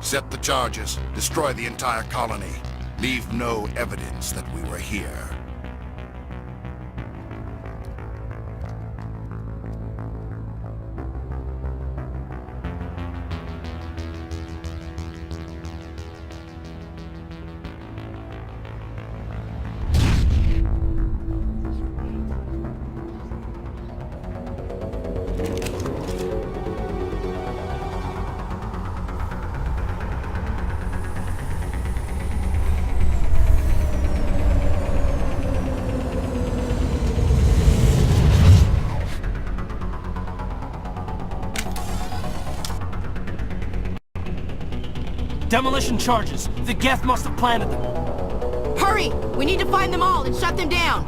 Set the charges. Destroy the entire colony. Leave no evidence that we were here. Demolition charges. The Geth must have planted them. Hurry! We need to find them all and shut them down!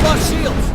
Lost shields!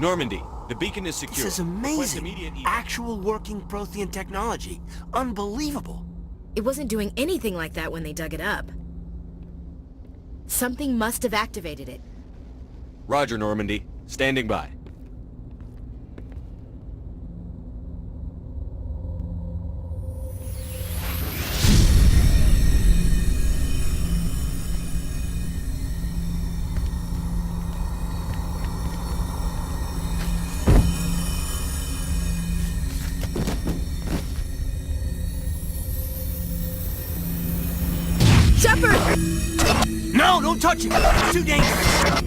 Normandy, the beacon is secure. This is Request amazing. immediate evac. Actual working Prothean technology. Unbelievable. It wasn't doing anything like that when they dug it up. Something must have activated it. Roger, Normandy. Standing by. Shepard! No, don't touch it! It's too dangerous!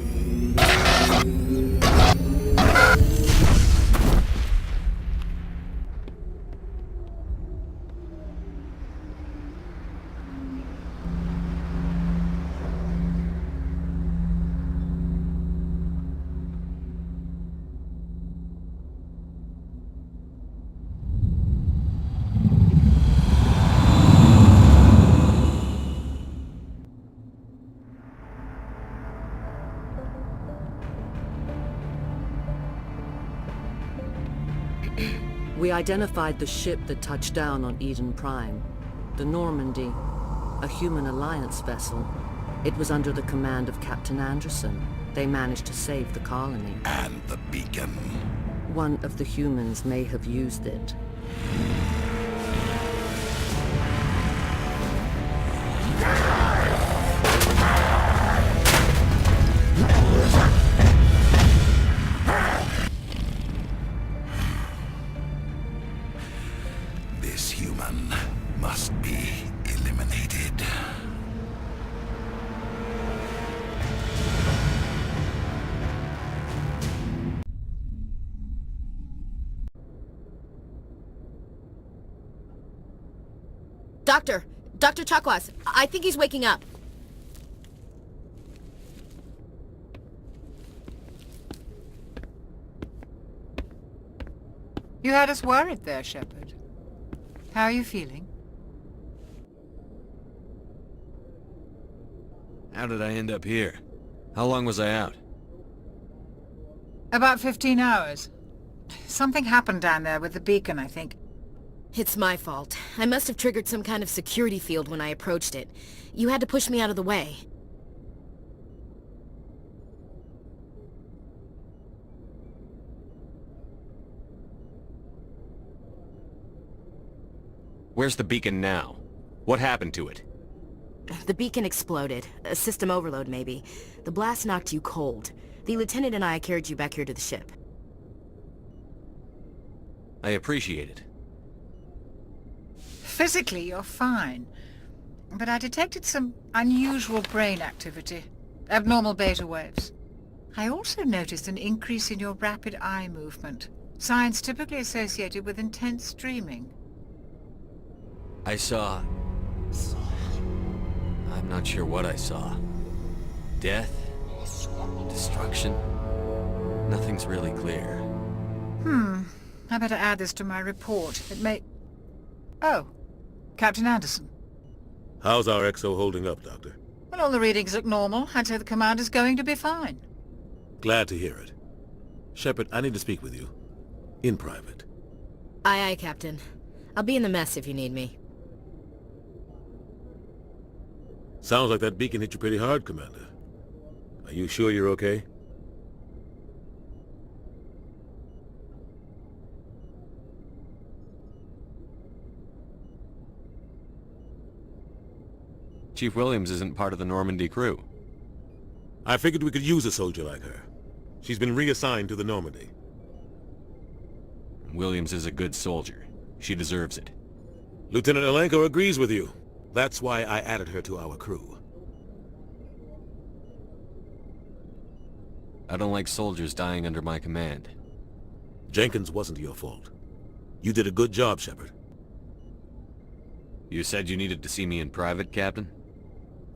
We identified the ship that touched down on Eden Prime. The Normandy, a human alliance vessel. It was under the command of Captain Anderson. They managed to save the colony. And the beacon. One of the humans may have used it. This human must be eliminated. Dr. Chakwas, I think he's waking up. You had us worried there, Shepard. How are you feeling? How did I end up here? How long was I out? About 15 hours. Something happened down there with the beacon, I think. It's my fault. I must have triggered some kind of security field when I approached it. You had to push me out of the way. Where's the beacon now? What happened to it? The beacon exploded. A system overload, maybe. The blast knocked you cold. The lieutenant and I carried you back here to the ship. I appreciate it. Physically, you're fine. But I detected some unusual brain activity. Abnormal beta waves. I also noticed an increase in your rapid eye movement. Signs typically associated with intense dreaming. I saw... I'm not sure what I saw. Death? Destruction? Nothing's really clear. I better add this to my report. It may... Oh. Captain Anderson. How's our XO holding up, Doctor? Well, all the readings look normal. I'd say the commander's going to be fine. Glad to hear it. Shepard, I need to speak with you. In private. Aye, aye, Captain. I'll be in the mess if you need me. Sounds like that beacon hit you pretty hard, Commander. Are you sure you're okay? Chief Williams isn't part of the Normandy crew. I figured we could use a soldier like her. She's been reassigned to the Normandy. Williams is a good soldier. She deserves it. Lieutenant Alenko agrees with you. That's why I added her to our crew. I don't like soldiers dying under my command. Jenkins wasn't your fault. You did a good job, Shepard. You said you needed to see me in private, Captain?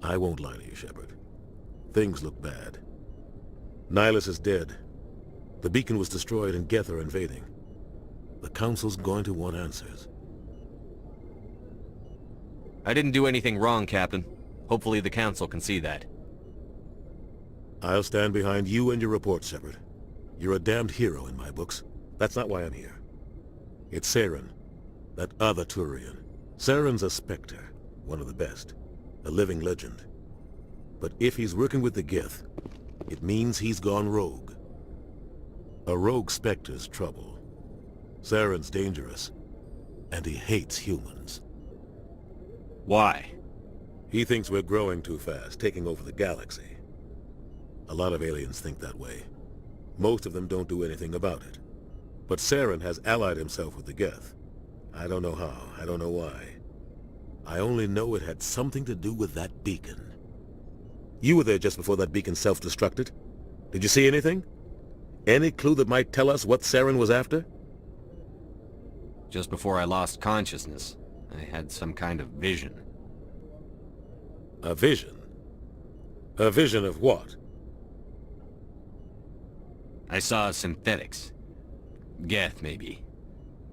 I won't lie to you, Shepard. Things look bad. Nihilus is dead. The beacon was destroyed and Geth are invading. The Council's going to want answers. I didn't do anything wrong, Captain. Hopefully the Council can see that. I'll stand behind you and your report, Shepard. You're a damned hero in my books. That's not why I'm here. It's Saren, that other Turian. Saren's a Spectre, one of the best. A living legend. But if he's working with the Geth, it means he's gone rogue. A rogue Spectre's trouble. Saren's dangerous, and he hates humans. Why? He thinks we're growing too fast, taking over the galaxy. A lot of aliens think that way. Most of them don't do anything about it. But Saren has allied himself with the Geth. I don't know how, I don't know why. I only know it had something to do with that beacon. You were there just before that beacon self-destructed. Did you see anything? Any clue that might tell us what Saren was after? Just before I lost consciousness, I had some kind of vision. A vision? A vision of what? I saw synthetics. Geth, maybe.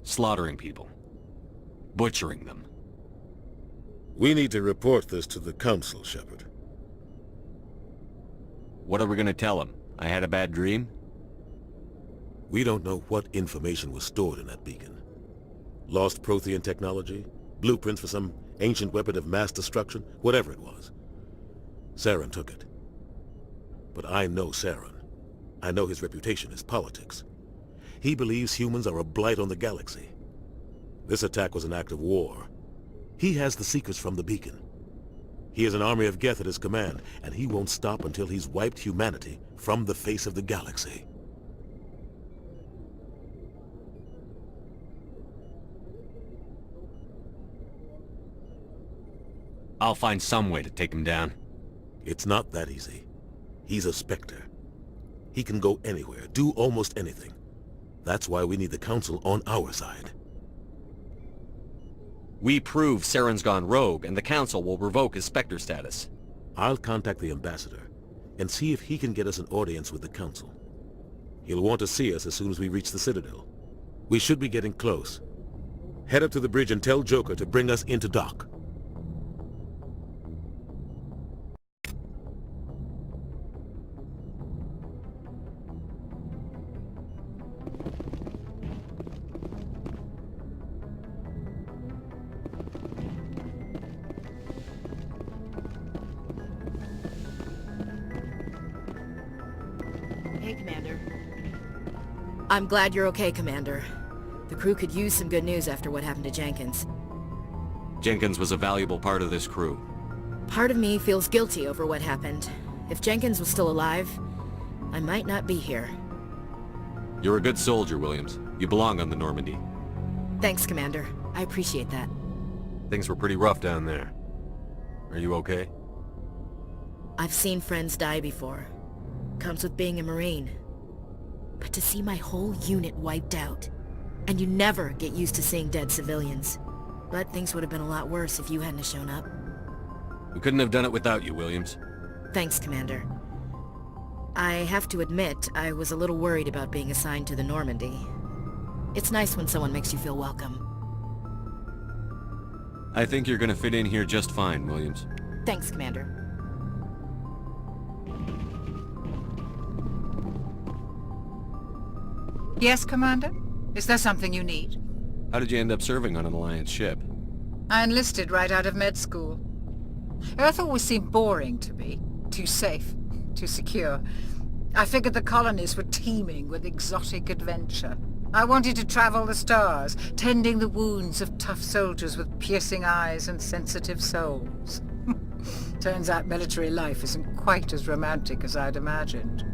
Slaughtering people. Butchering them. We need to report this to the Council, Shepard. What are we gonna tell them? I had a bad dream? We don't know what information was stored in that beacon. Lost Prothean technology? Blueprints for some ancient weapon of mass destruction? Whatever it was. Saren took it. But I know Saren. I know his reputation is politics. He believes humans are a blight on the galaxy. This attack was an act of war. He has the secrets from the beacon. He has an army of Geth at his command, and he won't stop until he's wiped humanity from the face of the galaxy. I'll find some way to take him down. It's not that easy. He's a Spectre. He can go anywhere, do almost anything. That's why we need the Council on our side. We prove Saren's gone rogue, and the Council will revoke his Spectre status. I'll contact the Ambassador and see if he can get us an audience with the Council. He'll want to see us as soon as we reach the Citadel. We should be getting close. Head up to the bridge and tell Joker to bring us into dock. Hey, Commander. I'm glad you're okay, Commander. The crew could use some good news after what happened to Jenkins. Jenkins was a valuable part of this crew. Part of me feels guilty over what happened. If Jenkins was still alive, I might not be here. You're a good soldier, Williams. You belong on the Normandy. Thanks, Commander. I appreciate that. Things were pretty rough down there. Are you okay? I've seen friends die before. Comes with being a Marine. But to see my whole unit wiped out, and you never get used to seeing dead civilians. But things would have been a lot worse if you hadn't shown up. We couldn't have done it without you, Williams. Thanks, Commander. I have to admit, I was a little worried about being assigned to the Normandy. It's nice when someone makes you feel welcome. I think you're gonna fit in here just fine, Williams. Thanks, Commander. Yes, Commander? Is there something you need? How did you end up serving on an Alliance ship? I enlisted right out of med school. Earth always seemed boring to me. Too safe, too secure. I figured the colonies were teeming with exotic adventure. I wanted to travel the stars, tending the wounds of tough soldiers with piercing eyes and sensitive souls. Turns out military life isn't quite as romantic as I'd imagined.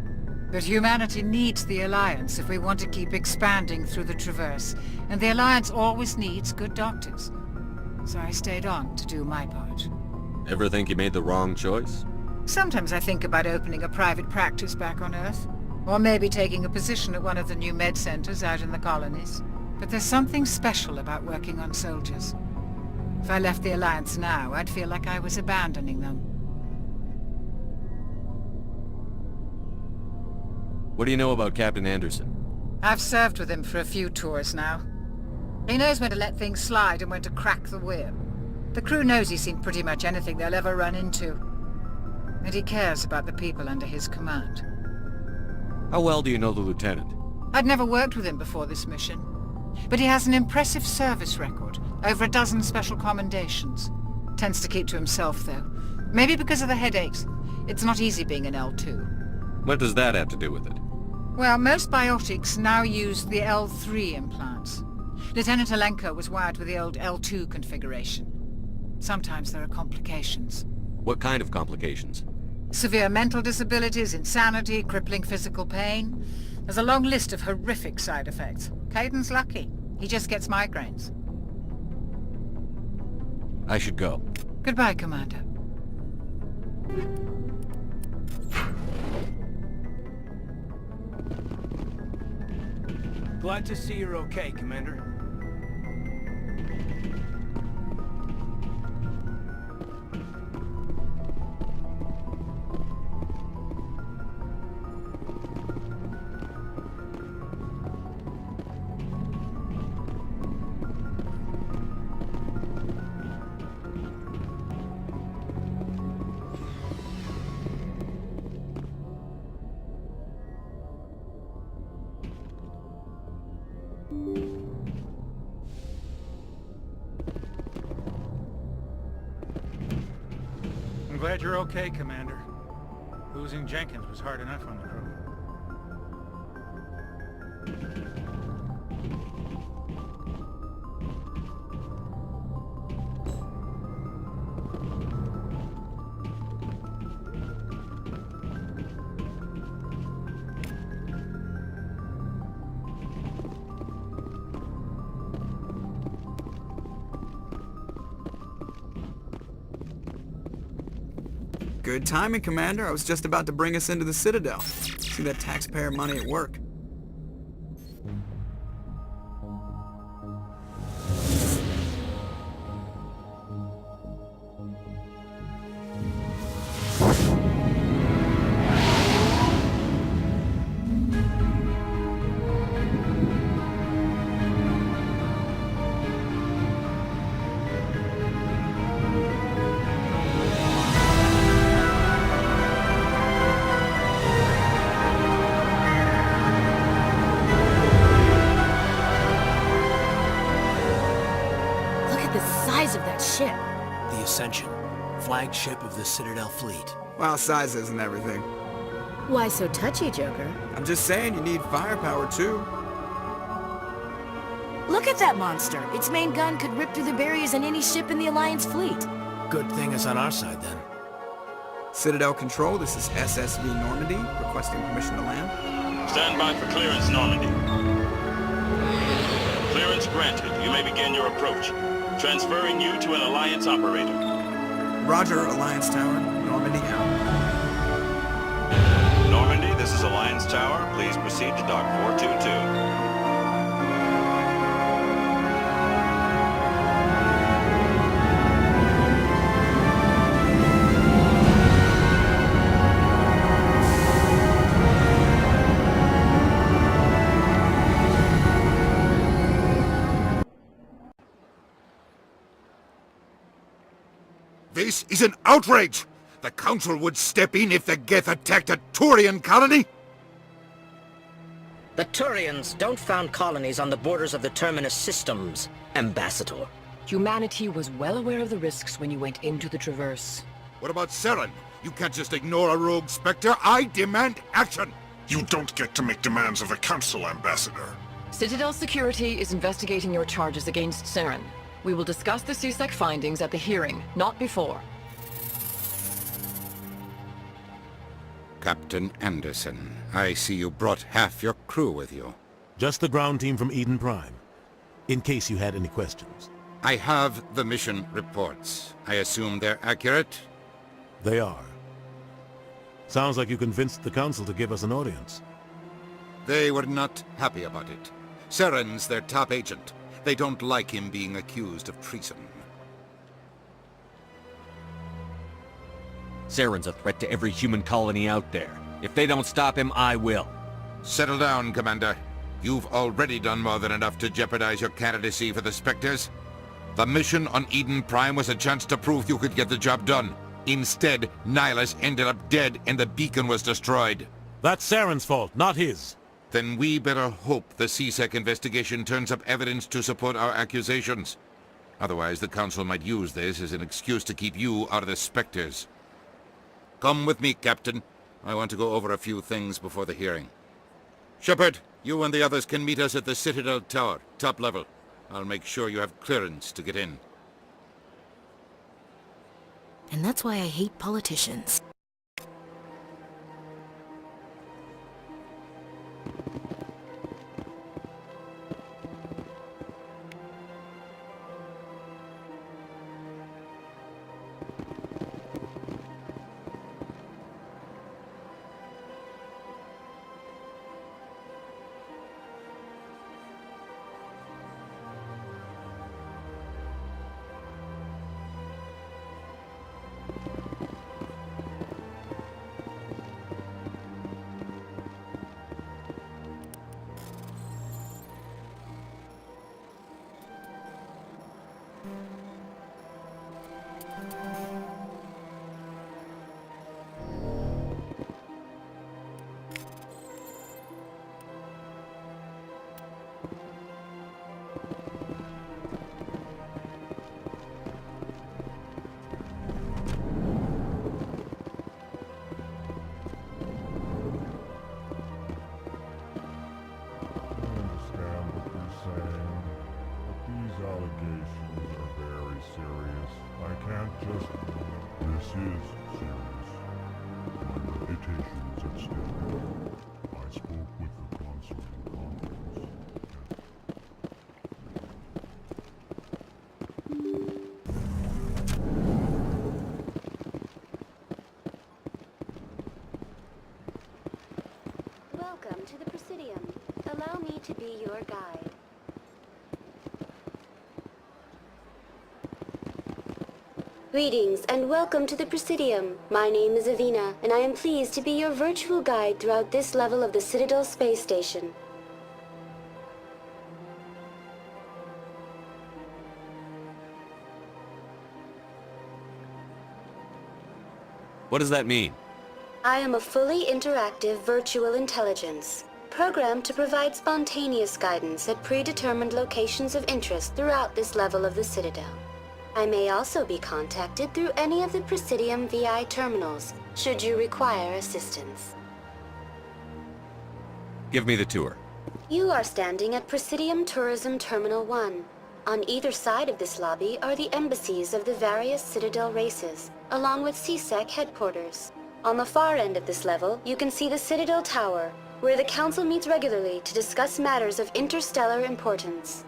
But humanity needs the Alliance if we want to keep expanding through the Traverse, and the Alliance always needs good doctors. So I stayed on to do my part. Ever think you made the wrong choice? Sometimes I think about opening a private practice back on Earth, or maybe taking a position at one of the new med centers out in the colonies. But there's something special about working on soldiers. If I left the Alliance now, I'd feel like I was abandoning them. What do you know about Captain Anderson? I've served with him for a few tours now. He knows when to let things slide and when to crack the whip. The crew knows he's seen pretty much anything they'll ever run into. And he cares about the people under his command. How well do you know the lieutenant? I'd never worked with him before this mission. But he has an impressive service record. Over a dozen special commendations. Tends to keep to himself, though. Maybe because of the headaches. It's not easy being an L2. What does that have to do with it? Well, most biotics now use the L3 implants. Lieutenant Alenko was wired with the old L2 configuration. Sometimes there are complications. What kind of complications? Severe mental disabilities, insanity, crippling physical pain. There's a long list of horrific side effects. Caden's lucky. He just gets migraines. I should go. Goodbye, Commander. Glad to see you're okay, Commander. I'm glad you're okay, Commander. Losing Jenkins was hard enough on the crew. Good timing, Commander. I was just about to bring us into the Citadel. See that taxpayer money at work. Of that ship. The Ascension, flagship of the Citadel fleet. Well, size isn't everything. Why so touchy, Joker? I'm just saying you need firepower, too. Look at that monster. Its main gun could rip through the barriers in any ship in the Alliance fleet. Good thing it's on our side, then. Citadel Control, this is SSV Normandy, requesting permission to land. Stand by for clearance, Normandy. Clearance granted. You may begin your approach. Transferring you to an Alliance operator. Roger, Alliance Tower. Normandy out. Normandy, this is Alliance Tower. Please proceed to Dock 422. This is an outrage! The Council would step in if the Geth attacked a Turian colony? The Turians don't found colonies on the borders of the Terminus systems, Ambassador. Humanity was well aware of the risks when you went into the Traverse. What about Saren? You can't just ignore a rogue Spectre. I demand action! You don't get to make demands of the Council, Ambassador. Citadel Security is investigating your charges against Saren. We will discuss the CSEC findings at the hearing, not before. Captain Anderson, I see you brought half your crew with you. Just the ground team from Eden Prime, in case you had any questions. I have the mission reports. I assume they're accurate? They are. Sounds like you convinced the Council to give us an audience. They were not happy about it. Saren's their top agent. They don't like him being accused of treason. Saren's a threat to every human colony out there. If they don't stop him, I will. Settle down, Commander. You've already done more than enough to jeopardize your candidacy for the Spectres. The mission on Eden Prime was a chance to prove you could get the job done. Instead, Nihilus ended up dead and the beacon was destroyed. That's Saren's fault, not his. Then we better hope the CSEC investigation turns up evidence to support our accusations. Otherwise, the Council might use this as an excuse to keep you out of the Spectres. Come with me, Captain. I want to go over a few things before the hearing. Shepard, you and the others can meet us at the Citadel Tower, top level. I'll make sure you have clearance to get in. And that's why I hate politicians. Welcome to the Presidium. Allow me to be your guide. Greetings and welcome to the Presidium. My name is Avina, and I am pleased to be your virtual guide throughout this level of the Citadel space station. What does that mean? I am a fully interactive virtual intelligence, programmed to provide spontaneous guidance at predetermined locations of interest throughout this level of the Citadel. I may also be contacted through any of the Presidium VI terminals, should you require assistance. Give me the tour. You are standing at Presidium Tourism Terminal 1. On either side of this lobby are the embassies of the various Citadel races, along with CSEC headquarters. On the far end of this level, you can see the Citadel Tower, where the Council meets regularly to discuss matters of interstellar importance.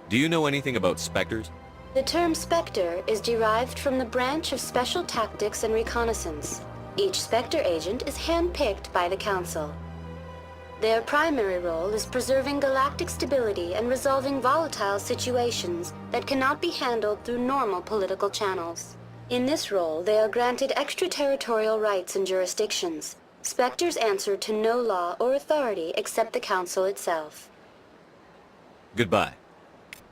Do you know anything about Spectres? The term Spectre is derived from the branch of Special Tactics and Reconnaissance. Each Spectre agent is handpicked by the Council. Their primary role is preserving galactic stability and resolving volatile situations that cannot be handled through normal political channels. In this role, they are granted extraterritorial rights and jurisdictions. Spectres answer to no law or authority except the Council itself. Goodbye.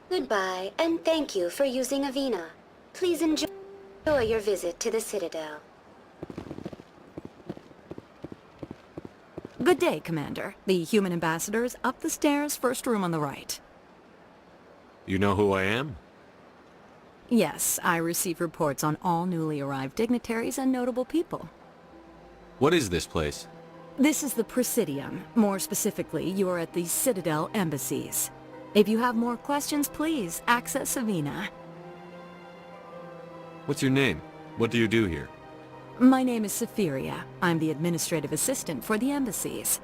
Goodbye, and thank you for using Avina. Please enjoy your visit to the Citadel. Good day, Commander. The human ambassador is up the stairs, first room on the right. You know who I am? Yes, I receive reports on all newly arrived dignitaries and notable people. What is this place? This is the Presidium. More specifically, you are at the Citadel embassies. If you have more questions, please access Avina. What's your name? What do you do here? My name is Sephiria. I'm the administrative assistant for the embassies.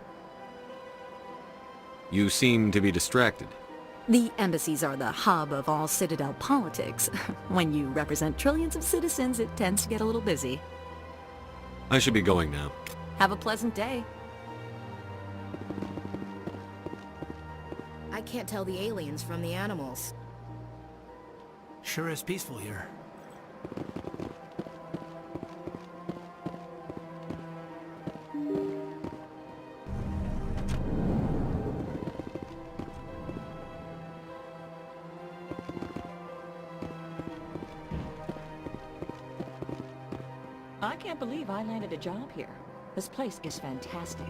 You seem to be distracted. The embassies are the hub of all Citadel politics. When you represent trillions of citizens, it tends to get a little busy. I should be going now. Have a pleasant day. I can't tell the aliens from the animals. Sure is peaceful here. I can't believe I landed a job here. This place is fantastic.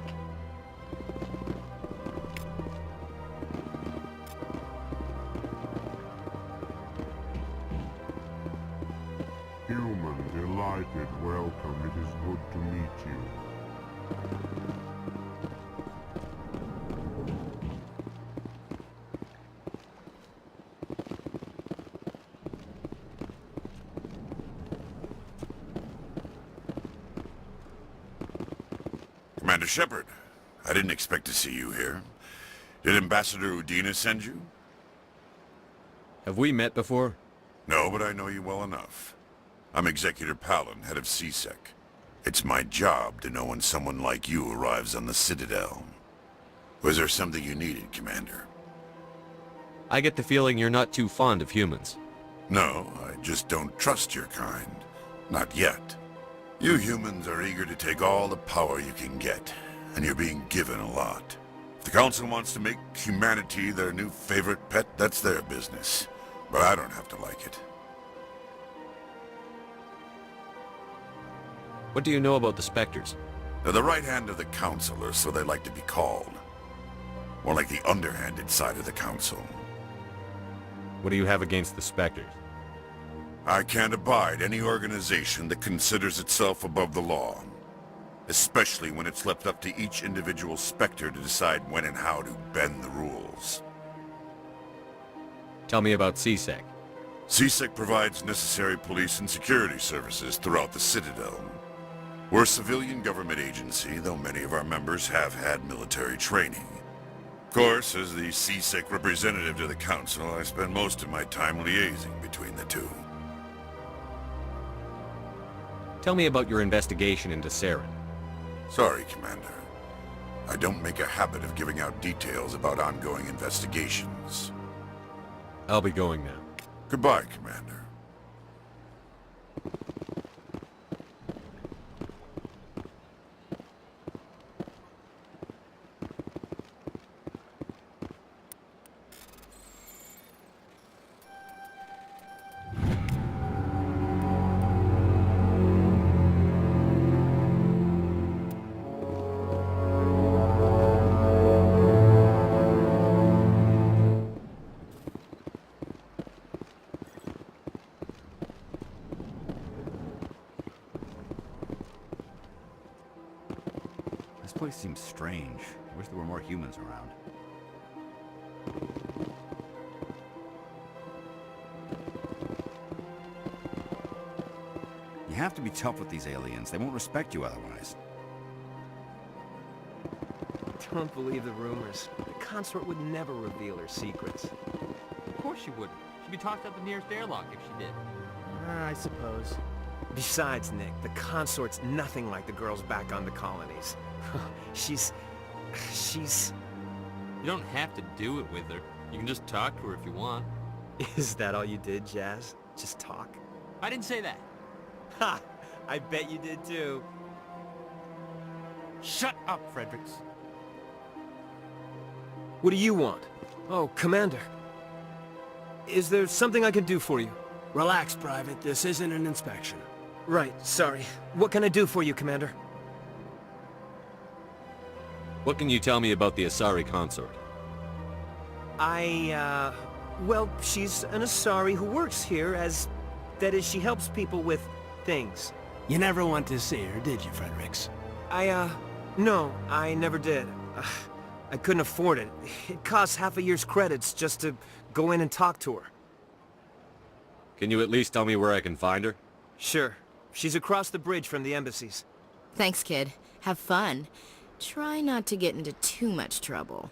Human, delighted, welcome. It is good to meet you. Commander Shepard, I didn't expect to see you here. Did Ambassador Udina send you? Have we met before? No, but I know you well enough. I'm Executor Palin, head of CSEC. It's my job to know when someone like you arrives on the Citadel. Was there something you needed, Commander? I get the feeling you're not too fond of humans. No, I just don't trust your kind. Not yet. You humans are eager to take all the power you can get, and you're being given a lot. If the Council wants to make humanity their new favorite pet, that's their business. But I don't have to like it. What do you know about the Spectres? They're the right hand of the Council, or so they like to be called. More like the underhanded side of the Council. What do you have against the Spectres? I can't abide any organization that considers itself above the law. Especially when it's left up to each individual Spectre to decide when and how to bend the rules. Tell me about CSEC. CSEC provides necessary police and security services throughout the Citadel. We're a civilian government agency, though many of our members have had military training. Of course, as the CSEC representative to the Council, I spend most of my time liaising between the two. Tell me about your investigation into Saren. Sorry, Commander. I don't make a habit of giving out details about ongoing investigations. I'll be going now. Goodbye, Commander. This place seems strange. I wish there were more humans around. You have to be tough with these aliens. They won't respect you otherwise. Don't believe the rumors. The consort would never reveal her secrets. Of course she wouldn't. She'd be tossed out the nearest airlock if she did. I suppose. Besides, Nick, the consort's nothing like the girls back on the colonies. She's... You don't have to do it with her. You can just talk to her if you want. Is that all you did, Jazz? Just talk? I didn't say that. Ha! I bet you did too. Shut up, Fredericks. What do you want? Oh, Commander. Is there something I can do for you? Relax, Private. This isn't an inspection. Right, sorry. What can I do for you, Commander? What can you tell me about the Asari consort? Well, she's an Asari who works here as... That is, she helps people with things. You never went to see her, did you, Fredericks? No, I never did. I couldn't afford it. It costs half a year's credits just to go in and talk to her. Can you at least tell me where I can find her? Sure. She's across the bridge from the embassies. Thanks, kid. Have fun. Try not to get into too much trouble.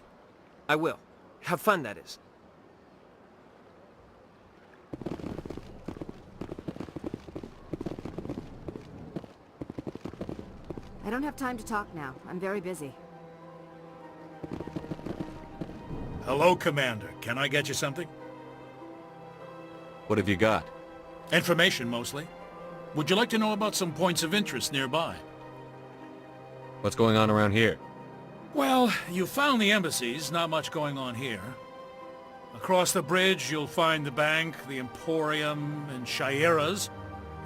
I will. Have fun, that is. I don't have time to talk now. I'm very busy. Hello, Commander. Can I get you something? What have you got? Information, mostly. Would you like to know about some points of interest nearby? What's going on around here? Well, you found the embassies, not much going on here. Across the bridge, you'll find the bank, the Emporium, and Shaira's.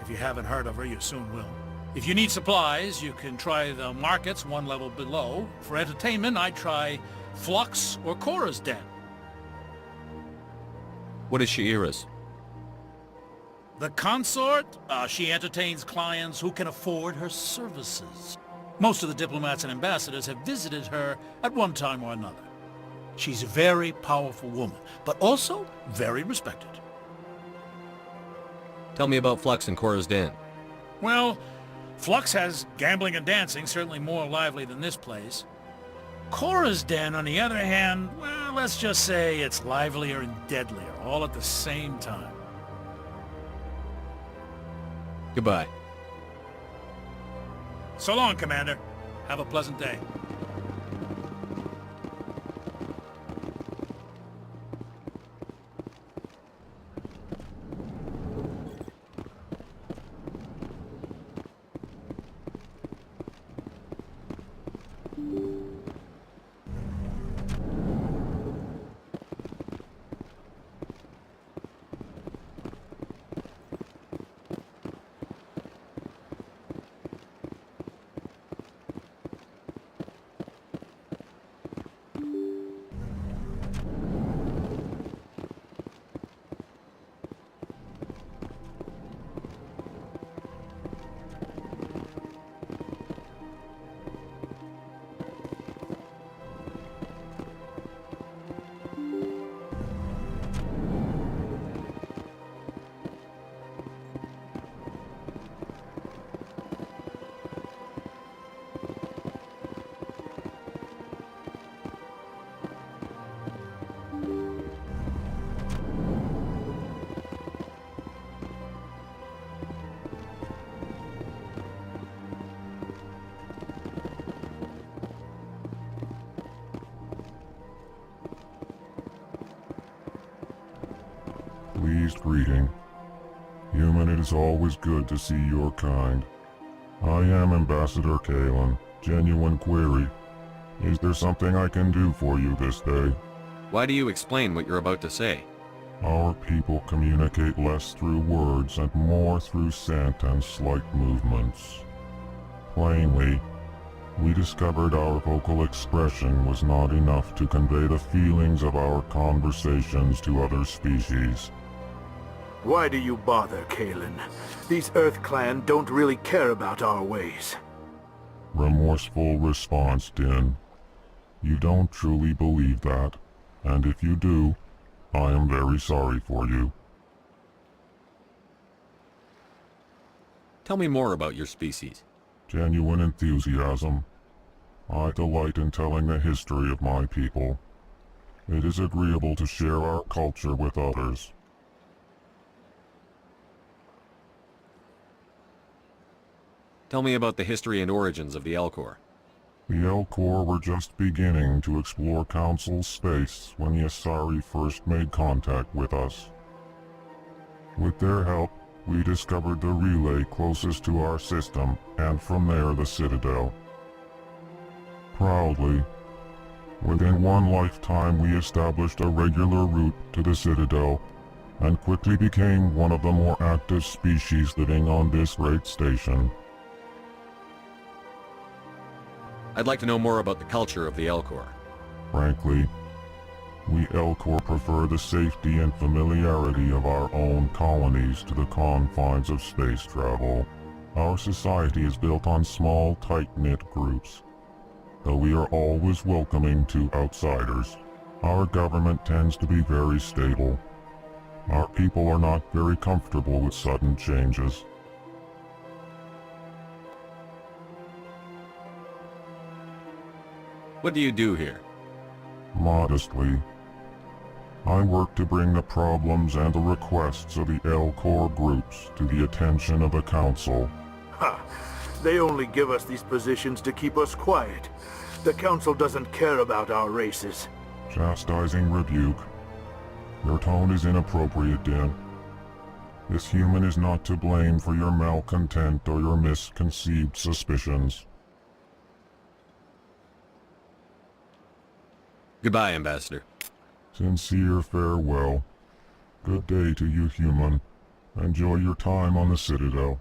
If you haven't heard of her, you soon will. If you need supplies, you can try the markets one level below. For entertainment, I'd try Flux or Cora's Den. What is Sha'ira's? The consort? She entertains clients who can afford her services. Most of the diplomats and ambassadors have visited her at one time or another. She's a very powerful woman, but also very respected. Tell me about Flux and Cora's Den. Well, Flux has gambling and dancing, certainly more lively than this place. Cora's Den, on the other hand, well, let's just say it's livelier and deadlier, all at the same time. Goodbye. So long, Commander. Have a pleasant day. Pleased greeting. Human, it is always good to see your kind. I am Ambassador Kalen. Genuine query. Is there something I can do for you this day? Why do you explain what you're about to say? Our people communicate less through words and more through scent and slight movements. Plainly, we discovered our vocal expression was not enough to convey the feelings of our conversations to other species. Why do you bother, Kalen? These Earth Clan don't really care about our ways. Remorseful response, Din. You don't truly believe that, and if you do, I am very sorry for you. Tell me more about your species. Genuine enthusiasm. I delight in telling the history of my people. It is agreeable to share our culture with others. Tell me about the history and origins of the Elcor. The Elcor were just beginning to explore Council space when the Asari first made contact with us. With their help, we discovered the relay closest to our system, and from there the Citadel. Proudly, within one lifetime we established a regular route to the Citadel, and quickly became one of the more active species living on this great station. I'd like to know more about the culture of the Elcor. Frankly, we Elcor prefer the safety and familiarity of our own colonies to the confines of space travel. Our society is built on small, tight-knit groups, though we are always welcoming to outsiders. Our government tends to be very stable. Our people are not very comfortable with sudden changes. What do you do here? Modestly, I work to bring the problems and the requests of the Elcor groups to the attention of the Council. Ha! They only give us these positions to keep us quiet. The Council doesn't care about our races. Chastising rebuke. Your tone is inappropriate, Din. This human is not to blame for your malcontent or your misconceived suspicions. Goodbye, Ambassador. Sincere farewell. Good day to you, human. Enjoy your time on the Citadel.